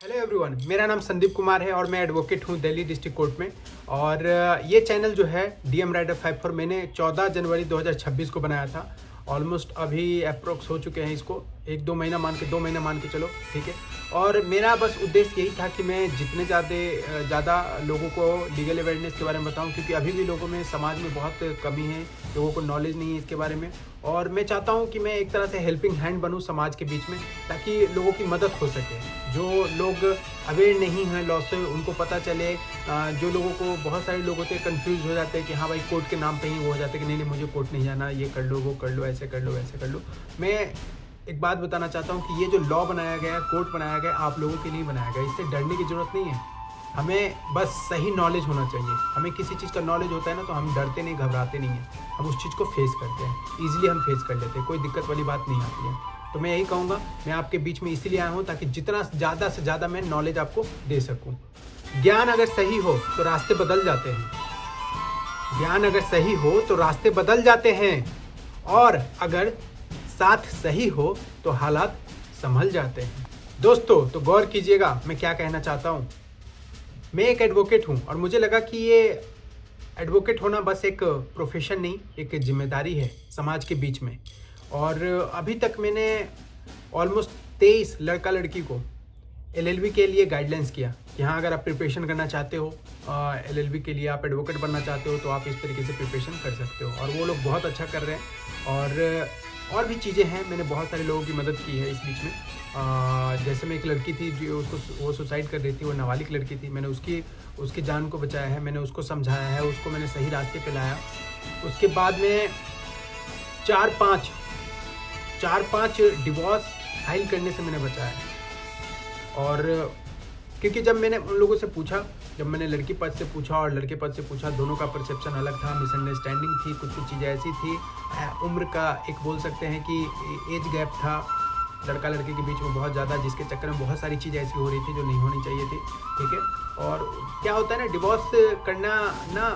Hello everyone, मेरा नाम संदीप कुमार है और मैं एडवोकेट हूँ दिल्ली डिस्ट्रिक्ट कोर्ट में। और ये चैनल जो है DM राइडर 54 मैंने 14 जनवरी 2026 को बनाया था। ऑलमोस्ट अभी अप्रोक्स हो चुके हैं इसको 2 महीना मान के चलो, ठीक है। और मेरा बस उद्देश्य यही था कि मैं जितने ज़्यादा लोगों को लीगल अवेयरनेस के बारे में बताऊं, क्योंकि अभी भी लोगों में समाज में बहुत कमी है, लोगों को नॉलेज नहीं है इसके बारे में। और मैं चाहता हूं कि मैं एक तरह से हेल्पिंग हैंड बनूं समाज के बीच में, ताकि लोगों की मदद हो सके। जो लोग अवेयर नहीं हैं लॉ से, उनको पता चले। जो लोगों को, बहुत सारे लोग होते हैं कंफ्यूज हो जाते हैं कि हाँ भाई कोर्ट के नाम पे ही वो हो जाते हैं कि नहीं मुझे कोर्ट नहीं जाना, ये कर लो, वो कर लो, ऐसे कर लो, वैसे कर लो। मैं एक बात बताना चाहता हूँ कि ये जो लॉ बनाया गया, कोर्ट बनाया गया, आप लोगों के लिए बनाया गया। इससे डरने की ज़रूरत नहीं है। हमें बस सही नॉलेज होना चाहिए। हमें किसी चीज़ का नॉलेज होता है ना, तो हम डरते नहीं, घबराते नहीं हैं। हम उस चीज़ को फेस करते हैं, ईजिली हम फेस कर लेते हैं, कोई दिक्कत वाली बात नहीं आती है। तो मैं यही कहूँगा, मैं आपके बीच में इसीलिए आया हूँ ताकि जितना ज़्यादा से ज़्यादा मैं नॉलेज आपको दे सकूँ। ज्ञान अगर सही हो तो रास्ते बदल जाते हैं। ज्ञान अगर सही हो तो रास्ते बदल जाते हैं, और अगर साथ सही हो तो हालात संभल जाते हैं। दोस्तों, तो गौर कीजिएगा मैं क्या कहना चाहता हूँ। मैं एक एडवोकेट हूँ और मुझे लगा कि ये एडवोकेट होना बस एक प्रोफेशन नहीं, एक जिम्मेदारी है समाज के बीच में। और अभी तक मैंने ऑलमोस्ट 23 लड़का लड़की को LLB के लिए गाइडलाइंस किया कि हाँ, अगर आप प्रिपरेशन करना चाहते हो LLB के लिए, आप एडवोकेट बनना चाहते हो, तो आप इस तरीके से प्रिपरेशन कर सकते हो। और वो लोग बहुत अच्छा कर रहे हैं। और भी चीज़ें हैं, मैंने बहुत सारे लोगों की मदद की है इस बीच में। जैसे मैं एक लड़की थी जो वो सुसाइड कर रही थी, वो नाबालिग लड़की थी। मैंने उसकी जान को बचाया है, मैंने उसको समझाया है, उसको मैंने सही रास्ते पे लाया। उसके बाद में 4-5 डिवोर्स फाइल करने से मैंने बचाया। और क्योंकि जब मैंने उन लोगों से पूछा, जब मैंने लड़की पक्ष से पूछा और लड़के पक्ष से पूछा, दोनों का परसेप्शन अलग था, मिसअंडरस्टैंडिंग थी, कुछ चीज़ें ऐसी थी। उम्र का एक बोल सकते हैं कि एज गैप था लड़का लड़के के बीच में बहुत ज़्यादा, जिसके चक्कर में बहुत सारी चीज़ें ऐसी हो रही थी जो नहीं होनी चाहिए थी, ठीक है। और क्या होता है ना, डिवोर्स करना ना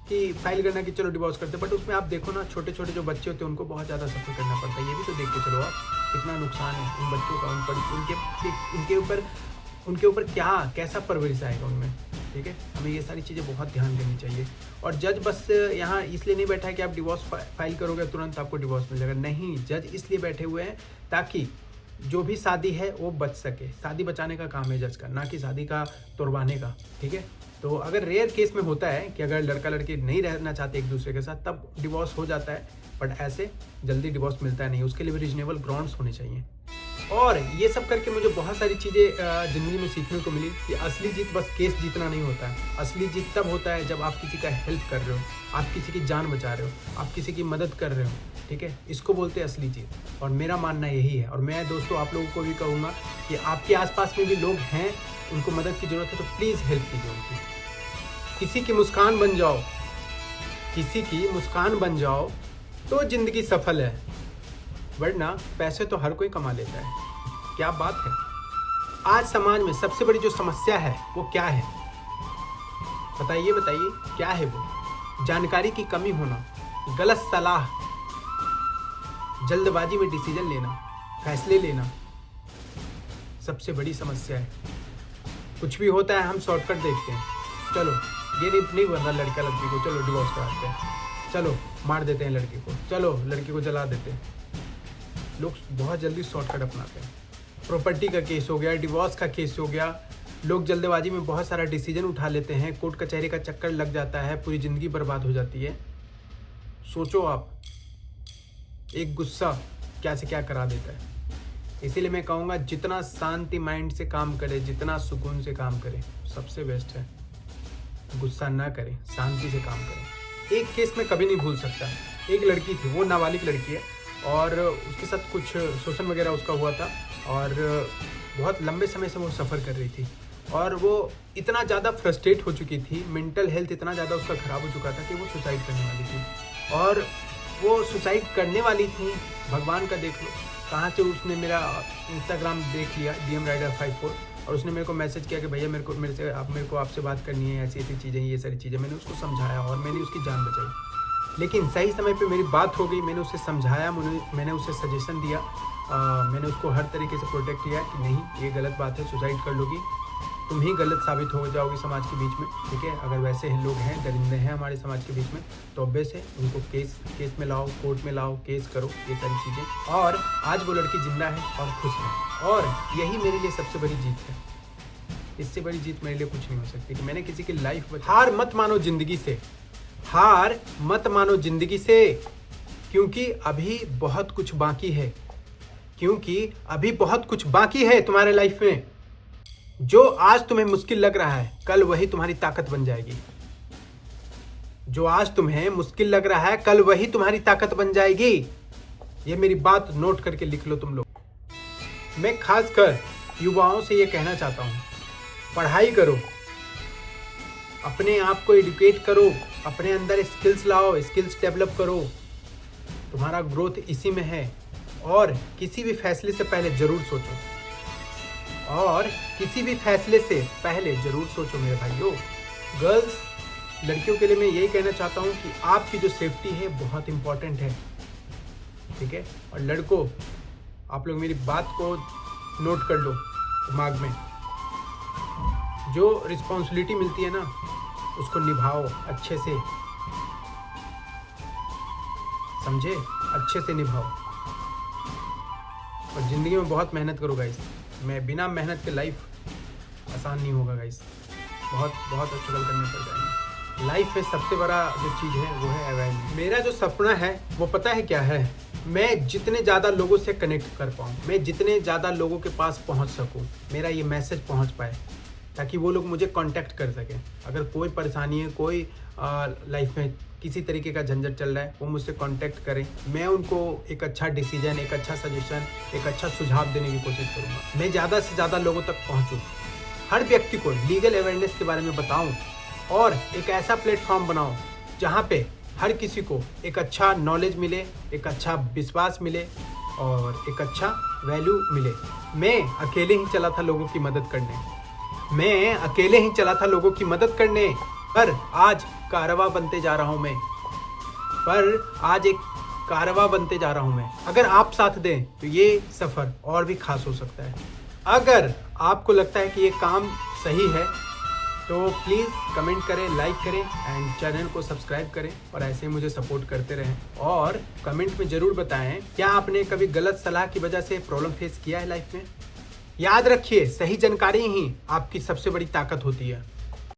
कि फाइल करना कि चलो डिवोर्स करते, बट उसमें आप देखो ना, छोटे छोटे जो बच्चे होते हैं उनको बहुत ज़्यादा सफ़र करना पड़ता है। ये भी तो देख के चलो आप, कितना नुकसान है उन बच्चों का, उनके ऊपर कैसा परवरिश आएगा उनमें, ठीक है। हमें ये सारी चीज़ें बहुत ध्यान देनी चाहिए। और जज बस यहाँ इसलिए नहीं बैठा है कि आप डिवोर्स फाइल करोगे तुरंत आपको डिवोर्स मिल जाएगा, नहीं। जज इसलिए बैठे हुए हैं ताकि जो भी शादी है वो बच सके। शादी बचाने का काम है जज का, ना कि शादी का तोड़वाने का, ठीक है। तो अगर रेयर केस में होता है कि अगर लड़का लड़की नहीं रहना चाहते एक दूसरे के साथ, तब डिवोर्स हो जाता है, बट ऐसे जल्दी डिवोर्स मिलता है नहीं। उसके लिए भी रीजनेबल ग्राउंड्स होने चाहिए। और ये सब करके मुझे बहुत सारी चीज़ें ज़िंदगी में सीखने को मिली कि असली जीत बस केस जीतना नहीं होता है। असली जीत तब होता है जब आप किसी का हेल्प कर रहे हो, आप किसी की जान बचा रहे हो, आप किसी की मदद कर रहे हो, ठीक है। इसको बोलते हैं असली जीत, और मेरा मानना यही है। और मैं दोस्तों आप लोगों को भी कहूँगा कि आपके आसपास में भी लोग हैं, उनको मदद की ज़रूरत है, तो प्लीज़ हेल्प कीजिए उनकी। किसी की मुस्कान बन जाओ, किसी की मुस्कान बन जाओ तो ज़िंदगी सफल है, वरना पैसे तो हर कोई कमा लेता है। क्या बात है। आज समाज में सबसे बड़ी जो समस्या है वो क्या है, बताइए क्या है वो? जानकारी की कमी होना, गलत सलाह, जल्दबाजी में डिसीजन लेना, फैसले लेना, सबसे बड़ी समस्या है। कुछ भी होता है हम शॉर्टकट देखते हैं, चलो ये नहीं बन रहा लड़का लड़की को, चलो डिवोर्स कराते हैं, चलो मार देते हैं लड़के को, चलो लड़की को जला देते हैं। लोग बहुत जल्दी शॉर्टकट अपनाते हैं। प्रॉपर्टी का केस हो गया, डिवोर्स का केस हो गया, लोग जल्दबाजी में बहुत सारा डिसीजन उठा लेते हैं, कोर्ट कचहरी का चक्कर लग जाता है, पूरी ज़िंदगी बर्बाद हो जाती है। सोचो आप, एक गुस्सा क्या से क्या करा देता है। इसीलिए मैं कहूँगा जितना शांति माइंड से काम करे, जितना सुकून से काम करे, सबसे बेस्ट है। गुस्सा ना करें, शांति से काम करें। एक केस मैं कभी नहीं भूल सकता। एक लड़की थी, वो नाबालिग लड़की है, और उसके साथ कुछ शोषण वगैरह उसका हुआ था, और बहुत लंबे समय से वो सफ़र कर रही थी। और वो इतना ज़्यादा फ्रस्ट्रेट हो चुकी थी, मेंटल हेल्थ इतना ज़्यादा उसका ख़राब हो चुका था कि वो सुसाइड करने वाली थी। और वो सुसाइड करने वाली थी, भगवान का देख लो कहाँ से उसने मेरा इंस्टाग्राम देख लिया DM राइडर 54, और उसने मेरे को मैसेज किया कि भैया मेरे को आपसे बात करनी है, ऐसी चीज़ें, ये सारी चीज़ें। मैंने उसको समझाया और मैंने उसकी जान बचाई। लेकिन सही समय पे मेरी बात हो गई, मैंने उसे समझाया, मैंने उसे सजेशन दिया। मैंने उसको हर तरीके से प्रोटेक्ट किया कि नहीं, ये गलत बात है, सुसाइड कर लोगी, तुम ही गलत साबित हो जाओगे समाज के बीच में, ठीक है। अगर वैसे लोग हैं, दरिंदे हैं हमारे समाज के बीच में, तो ऑब्वियस है उनको केस में लाओ, कोर्ट में लाओ, केस करो, ये सारी चीज़ें। और आज वो लड़की जिंदा है और खुश है, और यही मेरे लिए सबसे बड़ी जीत है। इससे बड़ी जीत मेरे लिए कुछ नहीं हो सकती कि मैंने किसी की लाइफ बचा। हार मत मानो जिंदगी से, हार मत मानो जिंदगी से, क्योंकि अभी बहुत कुछ बाकी है, क्योंकि अभी बहुत कुछ बाकी है तुम्हारे लाइफ में। जो आज तुम्हें मुश्किल लग रहा है, कल वही तुम्हारी ताकत बन जाएगी। जो आज तुम्हें मुश्किल लग रहा है, कल वही तुम्हारी ताकत बन जाएगी। ये मेरी बात नोट करके लिख लो तुम लोग। मैं खासकर युवाओं से ये कहना चाहता हूँ, पढ़ाई करो, अपने आप को एडुकेट करो, अपने अंदर स्किल्स लाओ, स्किल्स डेवलप करो। तुम्हारा ग्रोथ इसी में है। और किसी भी फैसले से पहले ज़रूर सोचो, और किसी भी फैसले से पहले ज़रूर सोचो मेरे भाइयों। गर्ल्स, लड़कियों के लिए मैं यही कहना चाहता हूँ कि आपकी जो सेफ्टी है बहुत इम्पॉर्टेंट है, ठीक है। और लड़कों, आप लोग मेरी बात को नोट कर लो दिमाग में। जो रिस्पॉन्सिबिलिटी मिलती है ना, उसको निभाओ अच्छे से, समझे, अच्छे से निभाओ। और ज़िंदगी में बहुत मेहनत करो गाइस। मैं बिना मेहनत के लाइफ आसान नहीं होगा गाइस, बहुत स्ट्रगल करने पड़ जाएंगे। लाइफ में सबसे बड़ा जो चीज़ है वो है अवेयरनेस। मेरा जो सपना है वो पता है क्या है? मैं जितने ज़्यादा लोगों से कनेक्ट कर पाऊँ, मैं जितने ज़्यादा लोगों के पास पहुँच सकूँ, मेरा ये मैसेज पहुँच पाए, ताकि वो लोग मुझे कांटेक्ट कर सकें। अगर कोई परेशानी है, कोई लाइफ में किसी तरीके का झंझट चल रहा है, वो मुझसे कांटेक्ट करें। मैं उनको एक अच्छा डिसीजन, एक अच्छा सजेशन, एक अच्छा सुझाव देने की कोशिश करूँगा। मैं ज़्यादा से ज़्यादा लोगों तक पहुँचूँ, हर व्यक्ति को लीगल अवेयरनेस के बारे में बताऊँ, और एक ऐसा प्लेटफॉर्म बनाऊँ जहाँ पे हर किसी को एक अच्छा नॉलेज मिले, एक अच्छा विश्वास मिले और एक अच्छा वैल्यू मिले। मैं अकेले ही चला था लोगों की मदद करने, मैं अकेले ही चला था लोगों की मदद करने, पर आज कारवां बनते जा रहा हूँ मैं, पर आज एक कारवां बनते जा रहा हूँ मैं। अगर आप साथ दें तो ये सफ़र और भी खास हो सकता है। अगर आपको लगता है कि ये काम सही है तो प्लीज़ कमेंट करें, लाइक करें एंड चैनल को सब्सक्राइब करें, और ऐसे ही मुझे सपोर्ट करते रहें। और कमेंट में ज़रूर बताएं, क्या आपने कभी गलत सलाह की वजह से प्रॉब्लम फेस किया है लाइफ में? याद रखिए, सही जानकारी ही आपकी सबसे बड़ी ताकत होती है।